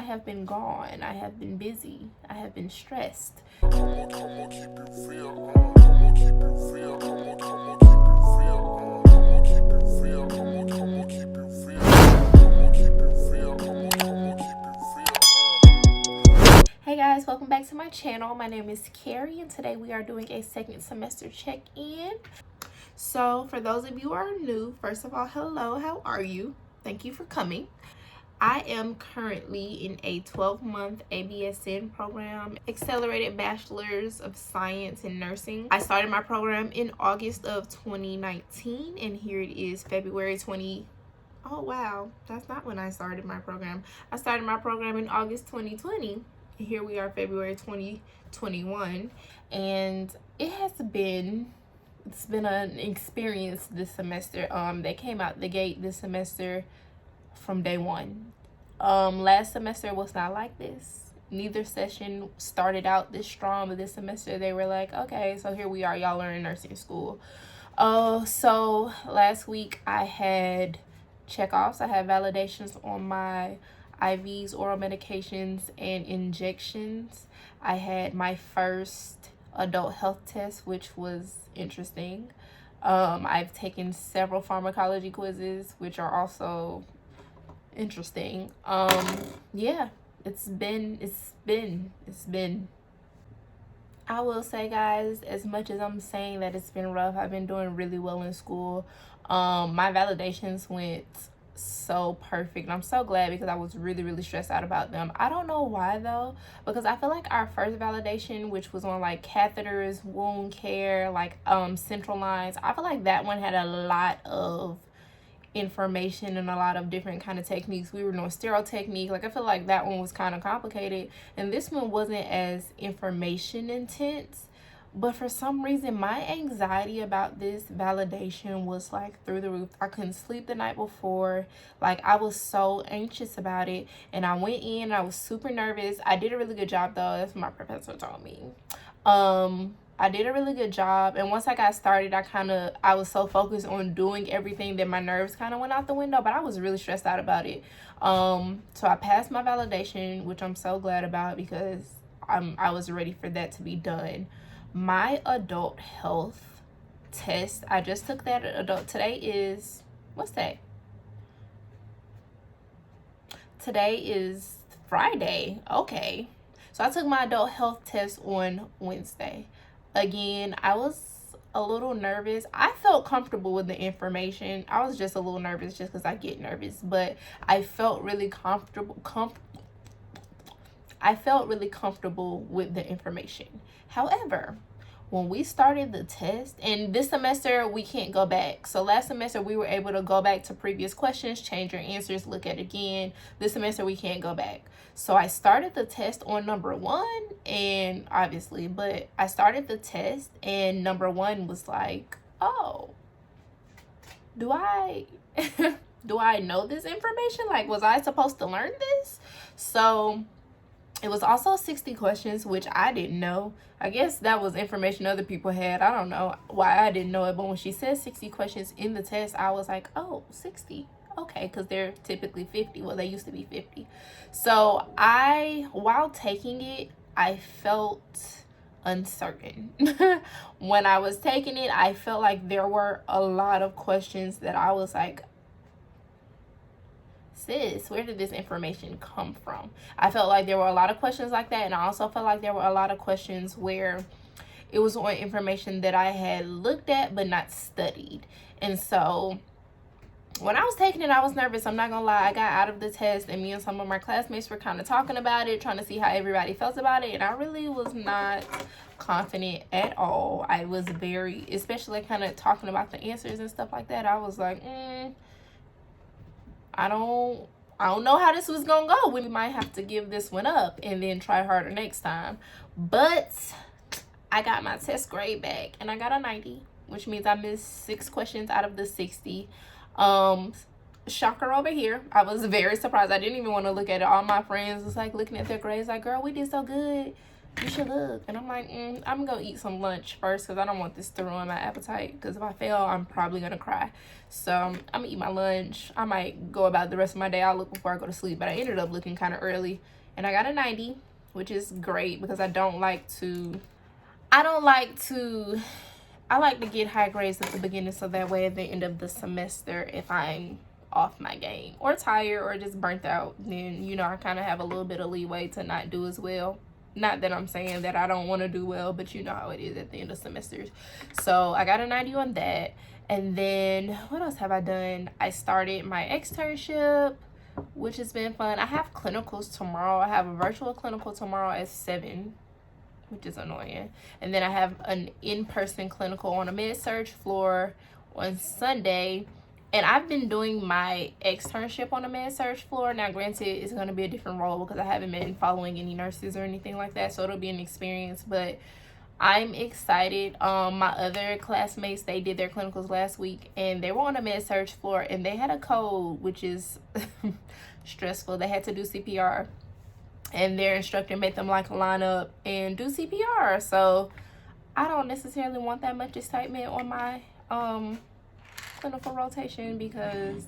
I have been gone. I have been busy. I have been stressed. Hey guys, welcome back to my channel. My name is Kari and today we are doing a second semester check-in. So for those of you who are new, first of all, hello, how are you? Thank you for coming. I am currently in a 12-month ABSN program, Accelerated Bachelor's of Science in Nursing. I started my program in August of 2019 and here it is February 20. Oh wow, that's not when I started my program. I started my program in August 2020. And here we are February 2021 and it's been an experience this semester. They came out the gate this semester from day one. Last semester was not like this. Neither session started out this strong, but this semester they were like, okay, so here we are, y'all are in nursing school. So last week I had checkoffs. I had validations on my IVs, oral medications, and injections. I had my first adult health test, which was interesting. I've taken several pharmacology quizzes, which are also interesting. Yeah, it's been I will say, guys, as much as I'm saying that it's been rough, I've been doing really well in school. My validations went so perfect. I'm so glad because I was really stressed out about them. I don't know why though, because I feel like our first validation, which was on like catheters, wound care, like central lines, I feel like that one had a lot of information and a lot of different kind of techniques. We were doing sterile technique. Like I feel like that one was kind of complicated and this one wasn't as information intense. But for some reason my anxiety about this validation was like through the roof. I couldn't sleep the night before. Like I was so anxious about it and I went in and I was super nervous. I did a really good job though. That's what my professor told me. I did a really good job, and once I got started I was so focused on doing everything that my nerves kind of went out the window, but I was really stressed out about it. So I passed my validation, which I'm so glad about because I was ready for that to be done. My adult health test, I just took that today is, what's that? Today is Friday. Okay. So I took my adult health test on Wednesday. Again, I was a little nervous. I felt comfortable with the information. I was just a little nervous just because I get nervous, but I felt really comfortable with the information. However, when we started the test, and this semester we can't go back. So last semester we were able to go back to previous questions, change your answers, look at it again. This semester we can't go back. So I started the test on number 1 and obviously, but I started the test and number 1 was like, oh, do I know this information? Like, was I supposed to learn this? So it was also 60 questions, which I didn't know. I guess that was information other people had. I don't know why I didn't know it, but when she said 60 questions in the test, I was like, oh, 60. Okay, because they're typically 50. Well, they used to be 50. So while taking it, I felt uncertain. When I was taking it, I felt like there were a lot of questions that I was like, sis, where did this information come from? I felt like there were a lot of questions like that, and I also felt like there were a lot of questions where it was on information that I had looked at but not studied. And so when I was taking it, I was nervous. I'm not gonna lie. I got out of the test and me and some of my classmates were kind of talking about it, trying to see how everybody felt about it, and I really was not confident at all. I was very, especially kind of talking about the answers and stuff like that, I was like, I don't know how this was gonna go. We might have to give this one up and then try harder next time. But I got my test grade back and I got a 90, which means I missed 6 questions out of the 60. Shocker over here. I was very surprised. I didn't even want to look at it. All my friends was like looking at their grades like, girl, we did so good. you should look. And I'm like, I'm gonna go eat some lunch first because I don't want this to ruin my appetite, because if I fail, I'm probably gonna cry. So I'm gonna eat my lunch. I might go about the rest of my day. I'll look before I go to sleep, but I ended up looking kind of early, and I got a 90, which is great because I like to get high grades at the beginning, so that way at the end of the semester, if I'm off my game or tired or just burnt out, then, you know, I kind of have a little bit of leeway to not do as well. Not that I'm saying that I don't want to do well, but you know how it is at the end of semesters. So I got a 90 on that. And then what else have I done? I started my externship, which has been fun. I have clinicals tomorrow. I have a virtual clinical tomorrow at 7, which is annoying. And then I have an in-person clinical on a med-surg floor on Sunday. And I've been doing my externship on a med-surg floor. Now, granted, it's going to be a different role because I haven't been following any nurses or anything like that. So it'll be an experience. But I'm excited. My other classmates, they did their clinicals last week. And they were on a med-surg floor. And they had a code, which is stressful. They had to do CPR. And their instructor made them like line up and do CPR. So I don't necessarily want that much excitement on my clinical rotation, because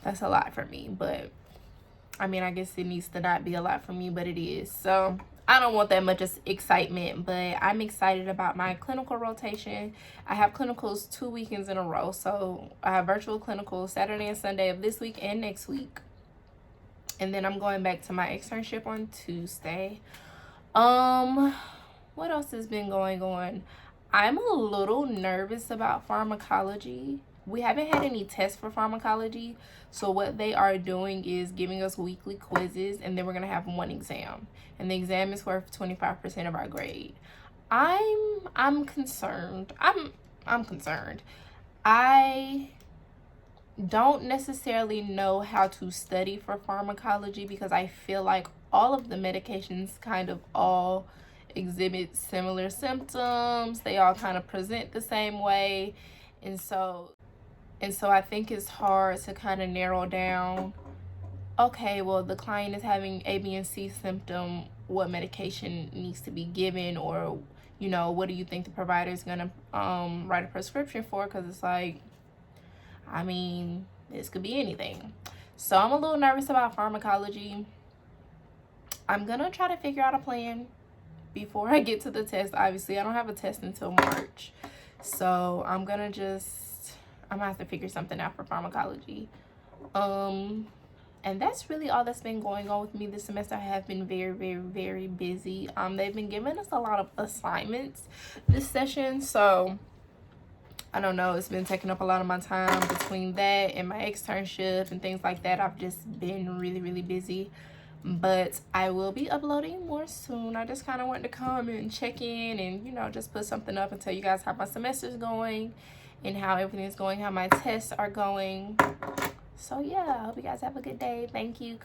that's a lot for me. But I mean, I guess it needs to not be a lot for me, but it is. So I don't want that much excitement, but I'm excited about my clinical rotation. I have clinicals 2 weekends in a row. So I have virtual clinicals Saturday and Sunday of this week and next week. And then I'm going back to my externship on Tuesday. What else has been going on? I'm a little nervous about pharmacology. We haven't had any tests for pharmacology. So what they are doing is giving us weekly quizzes, and then we're going to have one exam. And the exam is worth 25% of our grade. I'm concerned. I'm concerned. I don't necessarily know how to study for pharmacology, because I feel like all of the medications kind of all exhibit similar symptoms. They all kind of present the same way, and so I think it's hard to kind of narrow down, okay, well, the client is having A, B, and C symptom, what medication needs to be given, or, you know, what do you think the provider is gonna write a prescription for? Because it's like, I mean, this could be anything. So I'm a little nervous about pharmacology. I'm gonna try to figure out a plan before I get to the test. Obviously, I don't have a test until March. So I'm gonna have to figure something out for pharmacology. And that's really all that's been going on with me this semester. I have been very, very, very busy. They've been giving us a lot of assignments this session. So I don't know, it's been taking up a lot of my time between that and my externship and things like that. I've just been really, really busy. But I will be uploading more soon. I just kind of wanted to come and check in and, you know, just put something up and tell you guys how my semester's going and how everything's going, how my tests are going. So yeah, I hope you guys have a good day. Thank you.